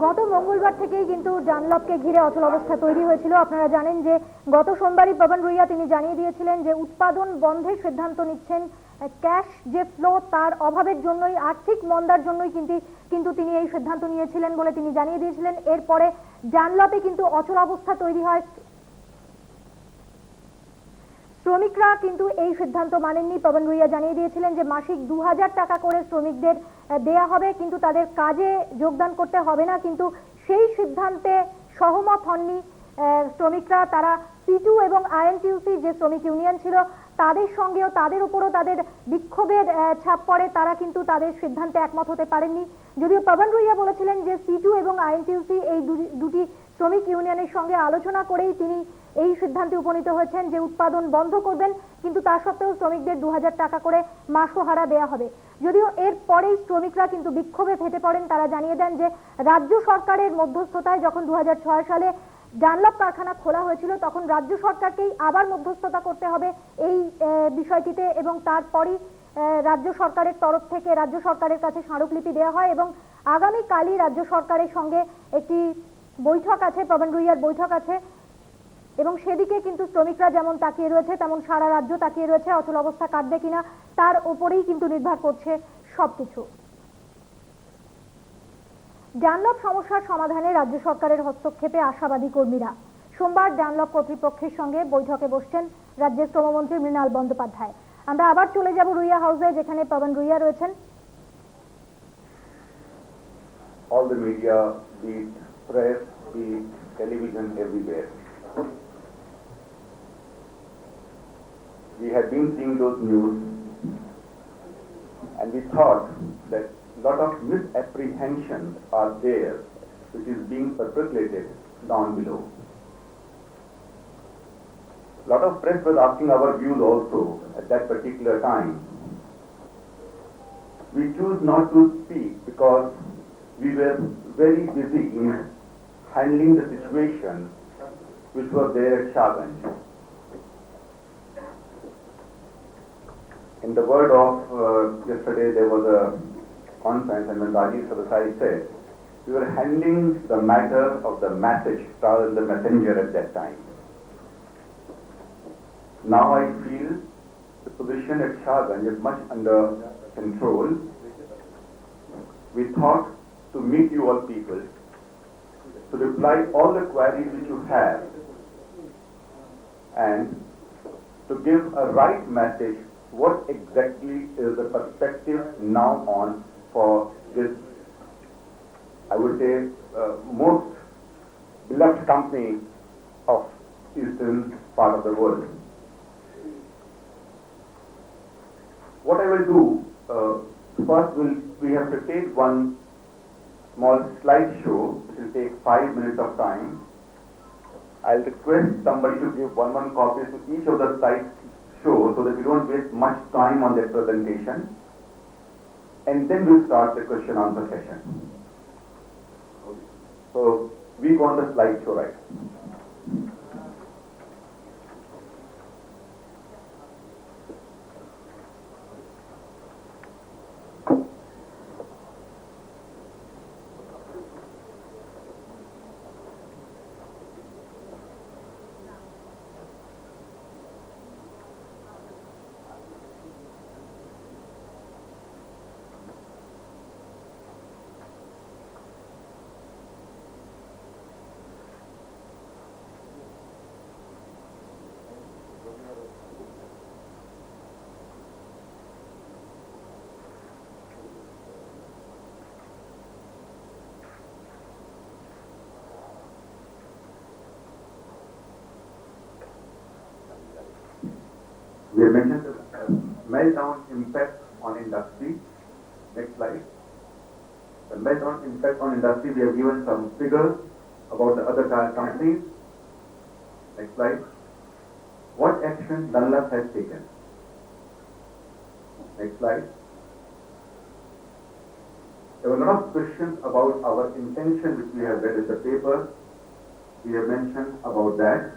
গত মঙ্গলবার থেকেই কিন্তু ডানলপকে ঘিরে অচল অবস্থা তৈরি হয়েছিল। আপনারা জানেন যে গত সোমবারই পবন রুইয়া তিনি জানিয়ে দিয়েছিলেন যে উৎপাদন বন্ধের সিদ্ধান্ত নিচ্ছেন। ক্যাশ যে ফ্লো তার অভাবের জন্যই, আর্থিক মন্দার জন্যই কিন্তু তিনি এই সিদ্ধান্ত নিয়েছিলেন বলে তিনি জানিয়ে দিয়েছিলেন। এরপরে ডানলপে কিন্তু অচল অবস্থা তৈরি হয়। শ্রমিকরা কিন্তু এই সিদ্ধান্ত মানেননি। পবন রুইয়া জানিয়ে দিয়েছিলেন যে মাসিক 2000 টাকা করে শ্রমিকদের দেয়া হবে, কিন্তু তাদের কাজে যোগদান করতে হবে না। কিন্তু সেই সিদ্ধান্তে সহমত হননি শ্রমিকরা। তারা সিটু এবং আইএনটিইউসি যে শ্রমিক ইউনিয়ন ছিল তাদের সঙ্গেও, তাদের উপরও তাদের বিক্ষোভের ছাপ পড়ে। তারা কিন্তু তাদের সিদ্ধান্তে একমত হতে পারেননি। যদিও পবন রুইয়া বলেছিলেন যে সিটু এবং আইএনটিইউসি এই দুটি শ্রমিক ইউনিয়নের সঙ্গে আলোচনা করেই তিনি এই সিদ্ধান্তে উপনীত হয়েছেন যে উৎপাদন বন্ধ করবেন, কিন্তু তা সত্ত্বেও শ্রমিকদের 2000 টাকা করে মাসোহারা দেয়া হবে। যদিও এর পরেই শ্রমিকরা কিন্তু বিক্ষোভে ফেটে পড়েন। তারা জানিয়ে দেন যে রাজ্য সরকারের মধ্যস্থতায় যখন 2006 সালে ডানলপ কারখানা খোলা হয়েছিল তখন রাজ্য সরকারকেই আবার মধ্যস্থতা করতে হবে এই বিষয়টিতে, এবং তারপরই রাজ্য সরকারের তরফ থেকে রাজ্য সরকারের কাছে স্মারকলিপি দেওয়া হয়। এবং আগামীকালই রাজ্য সরকারের সঙ্গে একটি বৈঠক আছে, পবন রুইয়ার বৈঠক আছে, এবং সেদিকে কিন্তু শ্রমিকরা যেমন তাকিয়ে রয়েছে তেমন সারা রাজ্য তাকিয়ে রয়েছে অচল অবস্থা কাটবে কিনা তার উপরেই কিন্তু নির্ভর করছে সবকিছু। ডানলপ সমস্যার সমাধানে রাজ্য সরকারের হস্তক্ষেপে আশাবাদী কর্মীরা। সোমবার ডানলপ কর্তৃপক্ষের সঙ্গে বৈঠকে বসছেন রাজ্যের শ্রমমন্ত্রী মৃণাল বন্দ্যোপাধ্যায়। আমরা আবার চলে যাব রুইয়া হাউসে, যেখানে পবন রুইয়া রয়েছেন। All the media, be it press, be it television, everywhere. We had been seeing those news and we thought that a lot of misapprehensions are there which is being perpetrated down below. A lot of press was asking our views also at that particular time. We choose not to speak because we were very busy in handling the situation which was there at Shahganj. In the word of yesterday there was a conference and when Rajiv Sadasai said, we were handling the matter of the message rather than the messenger at that time. Now I feel the position at Shahganj is much under control. We thought to meet you all people, to reply all the queries which you have, and to give a right message what exactly is the perspective now on for this, I would say, most beloved company of eastern part of the world. What I will do, first we have to take one small slideshow which will take 5 minutes of time. I'll request somebody to give one copies to each of the slideshow so that we don't waste much time on their presentation, and then we'll start the question answer session. So we go on the slideshow, right? We have mentioned the meltdown impact on industry. Next slide. The meltdown impact on industry, we have given some figures about the other tire companies. Next slide. What action Dunlop has taken? Next slide. There were a lot of questions about our intention which we have read in the paper. We have mentioned about that.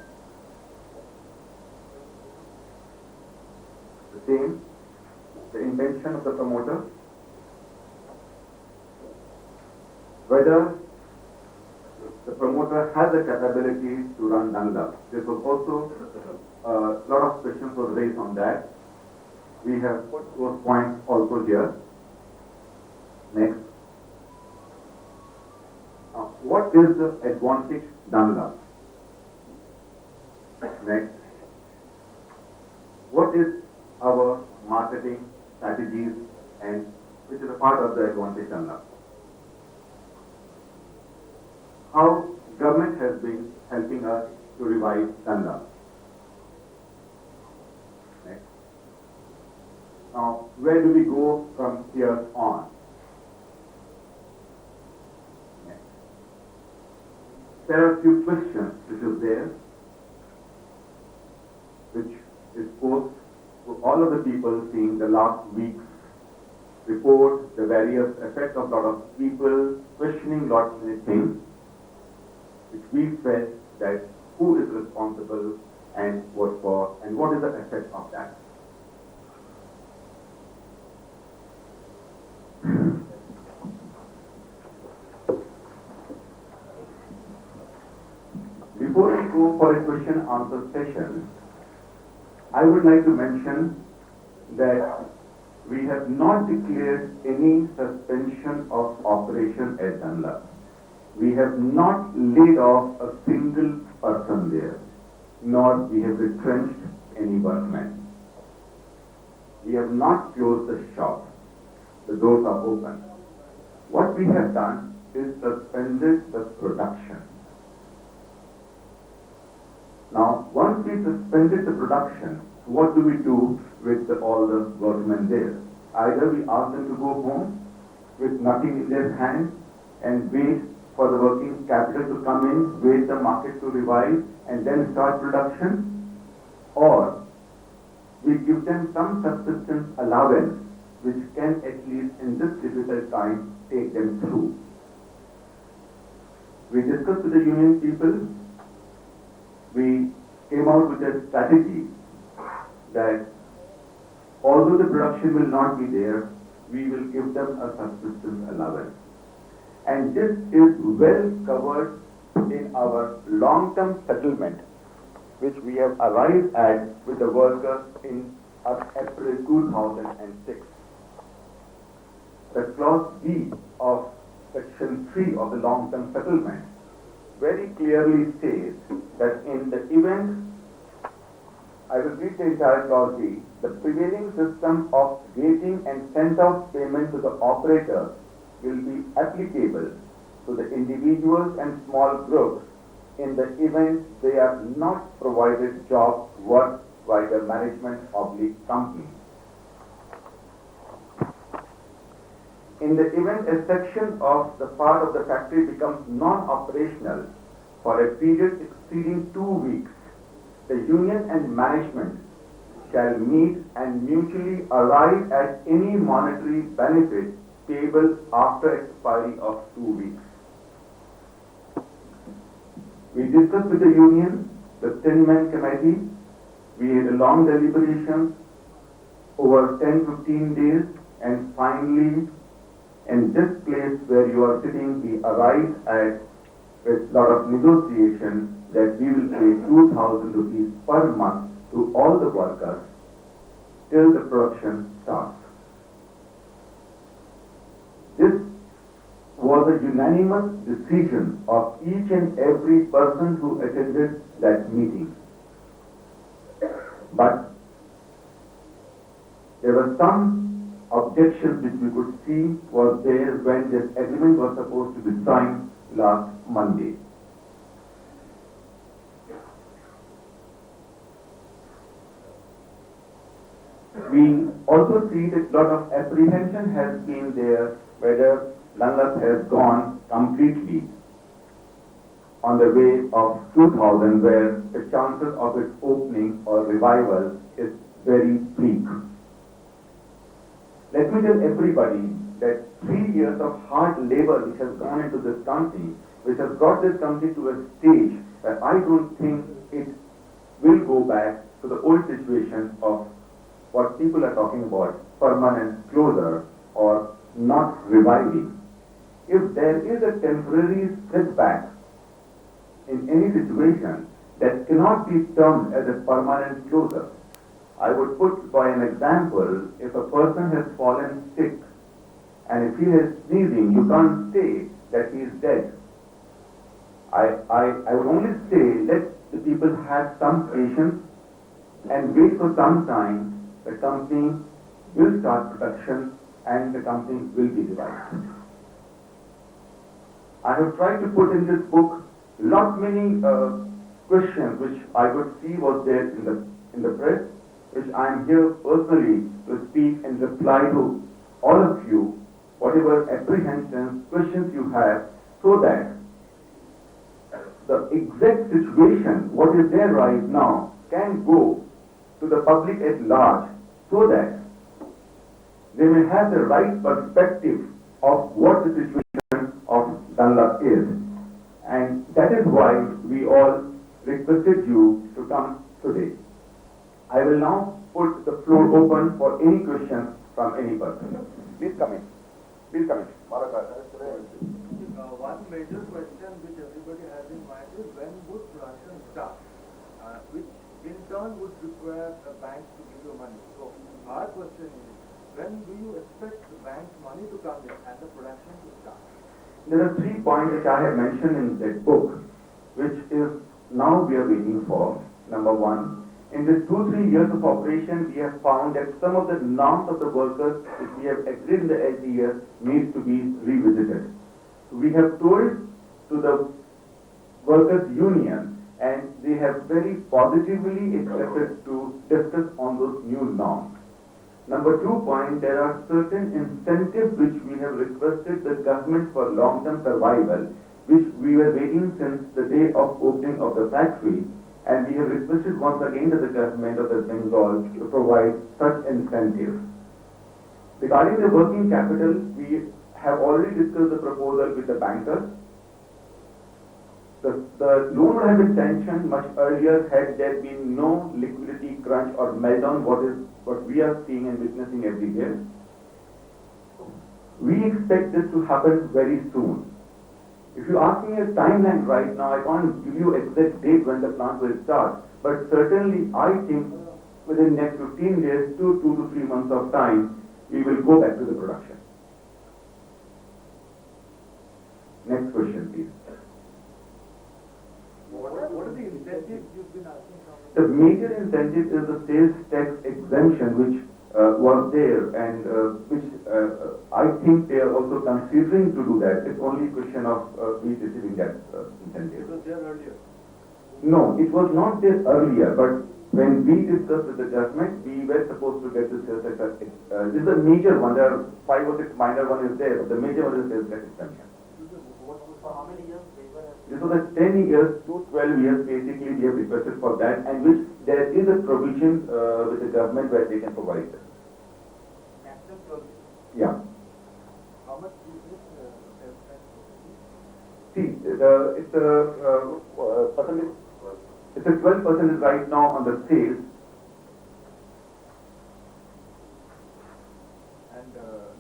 The same, the intention of the promoter, whether has the capability to run Dangla. This was also a lot of questions were raised on that. We have put those points also here. Next. What is the advantage Dangla? Next. What is our marketing strategies and which is a part of the advantage Dangla? How government has been helping us to revive Dangla. Next. Now, where do we go from here on? Next. There are a few questions which is there, which is posed to all of the people seeing the last week's report, the various effects of lot of people questioning lots of things, which we felt that who is responsible and what for and what is the effect of that. Before we go for a question answer session, I would like to mention that we have not declared any suspension of operation at Dangla. We have not laid off a single person there, nor we have retrenched any workmen. We have not closed the shop. The doors are open. What we have done is suspended the production. Now, once we suspended the production, what do we do with all the workmen there? Either we ask them to go home with nothing in their hands and wait for the working capital to come in, wait the market to revive and then start production, or we give them some subsistence allowance which can at least in this difficult time take them through. We discussed with the union people. We came out with a strategy that although the production will not be there, we will give them a subsistence allowance. And this is well covered in our long-term settlement, which we have arrived at with the workers in April 2006. The clause B of section 3 of the long-term settlement very clearly says that in the event, I will read the entire clause B, the prevailing system of gating and sent-out payment to the operator will be applicable to the individuals and small groups in the event they are not provided job work by the management of the company. In the event a section of the part of the factory becomes non-operational for a period exceeding 2 weeks, the union and management shall meet and mutually arrive at any monetary benefit payable after expiry of 2 weeks. We discussed with the union, the 10-man committee. We had a long deliberation over 10-15 days, and finally, in this place where you are sitting, we arrived at with lot of negotiation that we will pay 2,000 rupees per month to all the workers till the production starts. This was a unanimous decision of each and every person who attended that meeting. But there were some objections which we could see was there when this agreement was supposed to be signed last Monday. We also see that a lot of apprehension has been there whether Langas has gone completely on the way of 2000, where the chances of its opening or revival is very bleak. Let me tell everybody that 3 years of hard labor which has gone into this company, which has brought this company to a stage that I don't think it will go back to the old situation of what people are talking about, permanent closure or not reviving. If there is a temporary setback in any situation that cannot be termed as a permanent closure. I would put by an example, if a person has fallen sick and if he is sneezing, you can't say that he is dead. I would only say let the people have some patience and wait for some time. The company will start production and the company will be revived. I have tried to put in this book lot many questions which I could see was there in the press, which I am here personally to speak and reply to all of you, whatever apprehensions, questions you have, so that the exact situation, what is there right now, can go to the public at large, so that they may have the right perspective of what the situation of Dunlop is. And that is why we all requested you to come today. I will now put the floor open for any questions from any person. Please come in. Please come in. One major question which everybody has in mind is when would production start, which in turn would require the banks to give you money. So our question is, when do you expect the bank's money to come in and the production to start? There are 3 points which I have mentioned in that book, which is now we are waiting for. Number 1, in this 2-3 years of operation, we have found that some of the norms of the workers which we have agreed in the LTS needs to be revisited. We have told to the workers' union, and they have very positively accepted to discuss on those new norms. Number 2 point, there are certain incentives which we have requested the government for long-term survival, which we were waiting since the day of opening of the factory, and we have requested once again to the government of the Bengal to provide such incentives. Regarding the working capital, we have already discussed the proposal with the bankers. The loan would have been sanctioned much earlier had there been no liquidity crunch or meltdown, what we are seeing and witnessing every day. We expect this to happen very soon. If you ask me a timeline right now, I can't give you exact date when the plant will start, but certainly I think within next 15 days to 2 to 3 months of time, we will go back to the production. Next question, please. What are the incentives you've been asking from? The major incentive is the sales tax exemption which was there, and which I think they are also considering to do that. It's only a question of we receiving that incentive. It was there earlier. No, it was not there earlier, but when we discussed with the government, we were supposed to get the sales tax. This is a major one. There are 5 or 6 minor one is there, but the major one is sales tax exemption. For how many years? This was a 10 years to 12 years basically we have requested for that, and which there is a provision with the government where they can provide this. Maximum 12 years. Yeah. How much is this sales tax? See, it's a percentage. It's a 12% is right now on the sales. And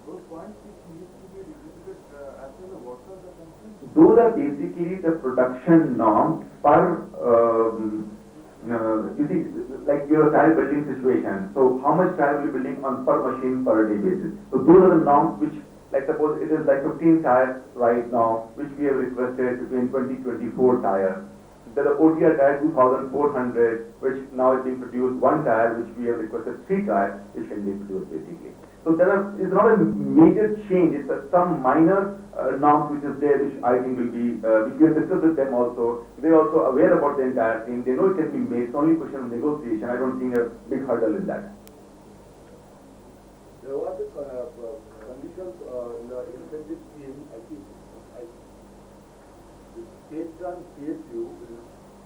those points which need to be revisited as well as workers are concerned? Those are basically the production norms per, you see, like your tile building situation. So how much tile will you building on per machine per day basis? So those are the norms which, like suppose it is like 15 tires right now, which we have requested between 20-24 tires. There are OTR tire 2400, which now is being produced 1 tire, which we have requested 3 tires, which can be produced basically. So it's not a major change, it's some minor norms which is there, which I think will be, which we have discussed with them also. They are also aware about the entire thing, they know it can be made, it's only a question of negotiation. I don't think a big hurdle in that. There was a conditions in the incentive scheme, I think, the state and PSU will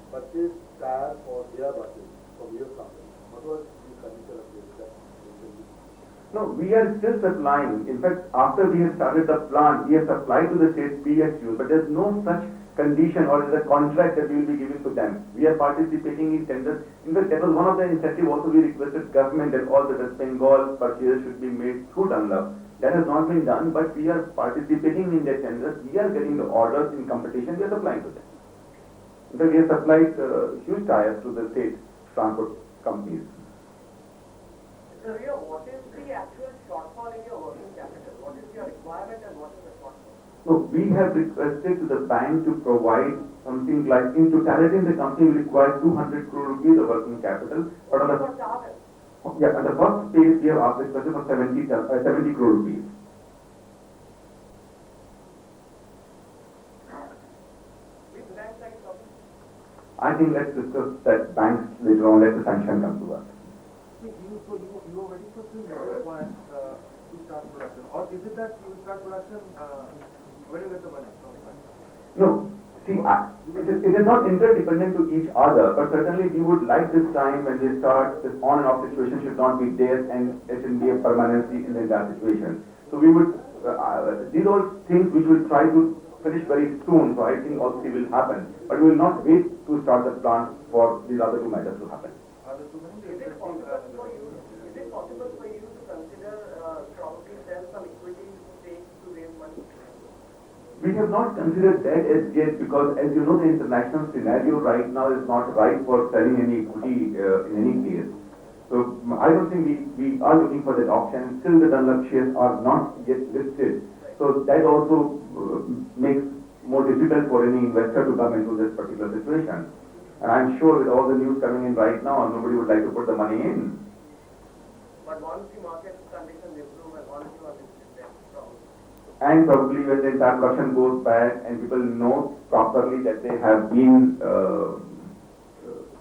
purchase tire for their buses from your company. What was the condition of this incentive? No, we are still supplying. In fact, after we have started the plant, we have supplied to the state PSUs, but there's no such condition or is a contract that we will be giving to them. We are participating in tenders. In fact, that was one of the incentive also we requested government that all the West Bengal purchases should be made through Dunlop. That has not been done, but we are participating in the tenders. We are getting the orders in competition. We are supplying to them. So we have supplied huge tires to the state transport companies. Sir, what is the actual shortfall in your working capital? What is your requirement and what is the shortfall? So we have requested to the bank to provide something like, in totality, the company will require 200 crore rupees of working capital. But on the, For Towers. yeah, on the first page, we have asked requested for 70 crore rupees. Which banks are you talking? I think let's discuss that banks later on, let the sanction come to us. So you are waiting for 3 major plants to start production, or is it that you will start production when you get the money from the bank? No, see, it is not interdependent to each other, but certainly we would like this time when we start, this on and off situation should not be there and it should be a permanency in the entire situation. So we would, these all things which will try to finish very soon, so I think all three will happen. But we will not wait to start the plant for these other two matters to happen. Are there too many? Is it possible for you to consider probably sell some equity stake to raise money? We have not considered that as yet because, as you know, the international scenario right now is not right for selling any equity in any case. So I don't think we are looking for that option. Still, the Dunlop shares are not yet listed. So that also makes more difficult for any investor to come into this particular situation. And I'm sure with all the news coming in right now, nobody would like to put the money in. But once the market conditions improve and once you are listed, then probably. And probably when the entire production goes bad and people know properly that they have been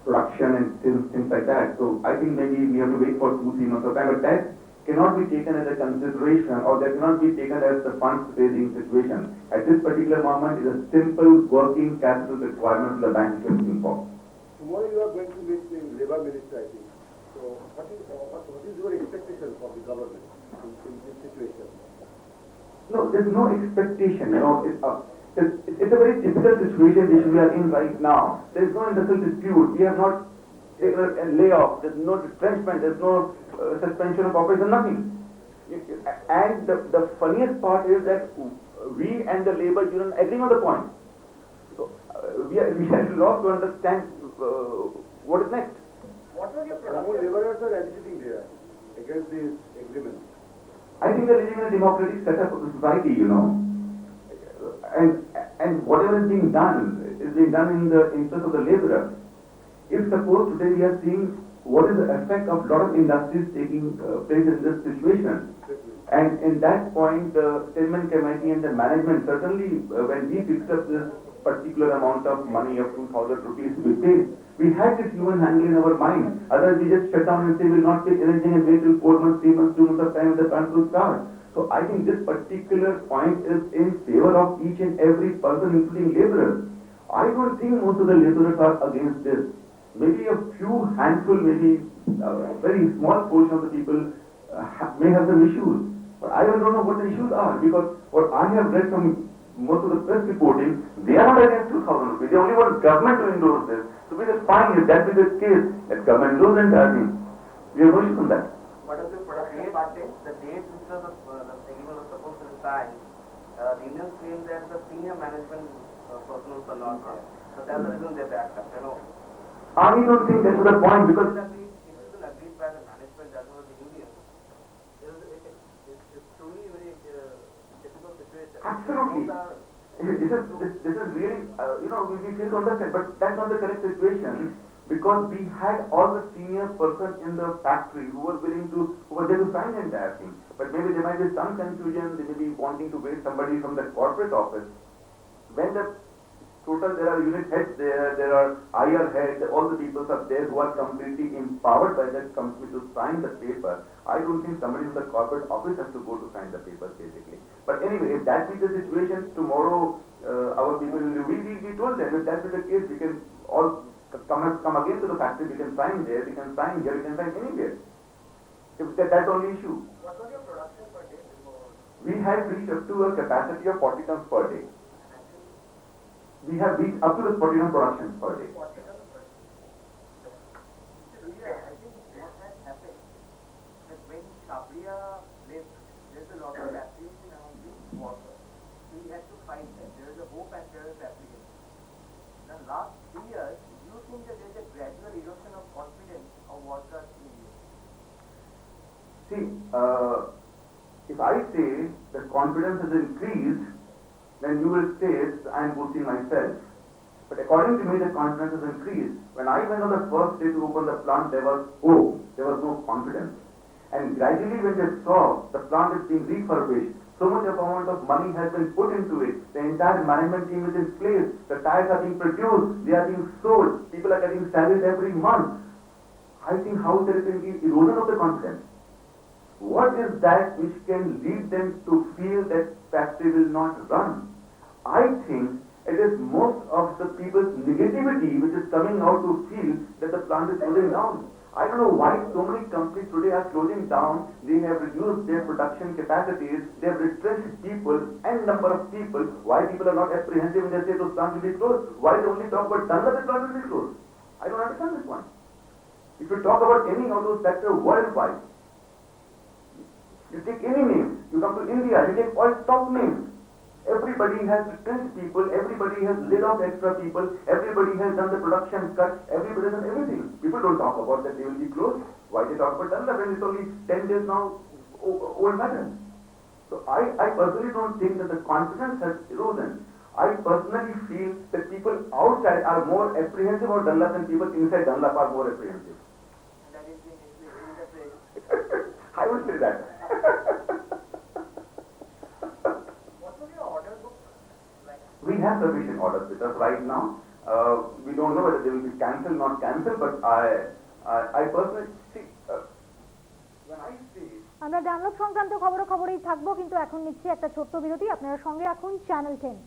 production and things like that. So I think maybe we have to wait for 2-3 months of time, but that cannot be taken as a consideration or that cannot be taken as the funds raising situation. At this particular moment is a simple working capital requirement the bank is looking for. Tomorrow you are going to meet the Labour Minister, I think. So what is your expectation from the government in this situation? No, there's no expectation, it's a very difficult situation which we are in right now. There is no industrial dispute. We have not taken a layoff. There's no retrenchment. There's no suspension of operation. Nothing. And the funniest part is that we and the labor union agree on the point. So we are lost to understand what is next. What was your Some production? laborers are agitating there against this agreement. I think we are living in a democratic setup of the society, and whatever is being done in the interest of the laborer. If suppose today we are seeing what is the effect of lot of industries taking place in this situation, and in that point the Stillman committee and the management certainly when we discussed this particular amount of money of 2,000 rupees to be paid, we had this human angle in our mind. Otherwise we just shut down and say we will not take anything and wait till 4 months, 3 months, 2 months of time and the plant will start. So I think this particular point is in favor of each and every person, including laborers. I don't think most of the laborers are against this. Maybe a few handful, maybe a very small portion of the people may have some issues. But I don't know what the issues are because what I have read from most of the press reporting, they are not against 2,000 rupees. They only want government to endorse this. So we just fine if that is the case, let government endorse the entire thing. We have no issue on that. What is the production starting? The date which was the agreement was supposed to be signed, the unions claim that the senior management personnel are not there. So that's the reason they backed up, I don't think that's the point because It has been agreed by the management as well as the union. It's truly a very difficult situation. absolutely. This is really, we feel to understand, but that's not the correct situation because we had all the senior person in the factory who were there to sign the entire thing. But maybe there might be some confusion, they may be wanting to wait somebody from the corporate office. When the total, there are unit heads there are IR heads, all the people are there who are completely empowered by that company to sign the paper. I don't think somebody from the corporate office has to go to sign the paper basically. But anyway, if that is the situation, tomorrow our people, we told them, if that is the case, we can all come again to the factory, we can sign there, we can sign here, we can sign anywhere. If that's the only issue. What was your production per day before? We have reached up to a capacity of 40 tons per day. We have reached up to the 40 ton productions per day. I think what has happened that when Shabria left, there's a lot of apprehension around the water. So he had to fight that. There is a hope and there is apprehension. The last 3 See, if I say that confidence has increased, then you will say I am boosting myself. But according to me, the confidence has increased. When I went on the first day to open the plant, there was hope, there was no confidence. And gradually when they saw the plant is being refurbished, so much amount of money has been put into it, the entire management team is in place, the tires are being produced, they are being sold, people are getting salaries every month. I think how there is an erosion of the confidence. What is that which can lead them to feel that factory will not run? I think it is most of the people's negativity which is coming out to feel that the plant is closing down. I don't know why so many companies today are closing down. They have reduced their production capacities. They have retrenched people and number of people. Why people are not apprehensive when they say those plants will be closed? Why they only talk about Dunlop and plant will be closed? I don't understand this one. If you talk about any auto sector worldwide, you take any name, you come to India, you take all top names. Everybody has retrenched people, everybody has laid off extra people, everybody has done the production cuts, everybody has done everything. People don't talk about that they will be closed. Why they talk about Dunlop when it's only 10 days now old pattern? So I personally don't think that the confidence has erosion. I personally feel that people outside are more apprehensive about Dunlop than people inside Dunlop are more apprehensive. That is the interface. I would say that. What was your order book like? We have sufficient orders with us right now. We don't know whether they will be cancelled, not cancelled, but I personally see, when I say আমরা Dunlop সংক্রান্ত খবরেই থাকবো, কিন্তু এখন নিচ্ছি একটা ছোট্ট বিরতি। আপনারা সঙ্গে রাখুন চ্যানেল 10।